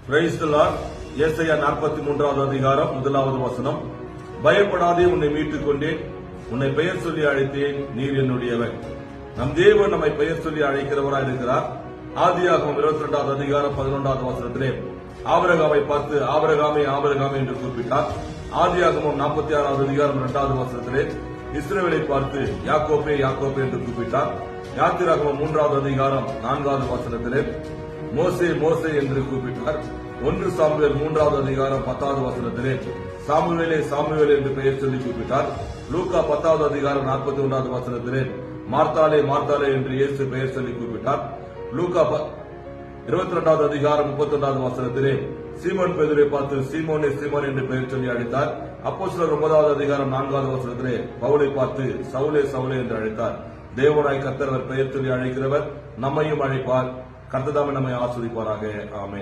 Praise the Lord. ஏசாயா 43வது அதிகாரம் 1வது வசனம். பயப்படாதே, உன்னை மீட்டுக் கொண்டேன், உன்னை பெயர் சொல்லி அழைத்தேன், நீர் என்னுடையவன். நம் தேவன் நம்மை பெயர் சொல்லி அழைக்கிறவராய் இருக்கிறார். ஆதியாகமம் 22வது அதிகாரம் 11வது வசனத்திலே ஆபிரகாமை பார்த்து ஆபிரகாமே ஆபிரகாமே என்று கூப்பிட்டார். ஆதியாகமம் 46வது அதிகாரம் 2வது வசனத்திலே இஸ்ரவேலை பார்த்து யாக்கோபே யாக்கோபே என்று கூப்பிட்டார். யாத்திராகமம் 3வது அதிகாரம் 4வது வசனத்திலே மோசே மோசே என்று கூப்பிட்டார். 1 சாமுவேல் 3வது அதிகாரம் 10வது வசனத்திலே சாமுவேலே சாமுவேல் என்று பெயர் சொல்லி கூப்பிட்டார். லூக்கா 10வது அதிகாரம் 41வது வசனத்திலே மார்த்தாலே மார்த்தாலே என்று இயேசு பெயர் சொல்லி கூப்பிட்டார். லூக்கா 22வது அதிகாரம் 31வது வசனத்திலே சீமோன் பேதுருவை பார்த்து சீமோனே சீமோன் என்று பெயர் சொல்லி அழைத்தார். அப்போஸ்தலர் 9வது அதிகாரம் 4வது வசனத்திலே பவுலை பார்த்து சவுலே சவுலே என்று அழைத்தார். தேவனாய் கர்த்தர் பெயர் சொல்லி அழைக்கிறவர் நம்மையும் அழைப்பார். கர்த்தர் தாமே நம்மை ஆசீர்வதிப்பாராக. ஆமென்.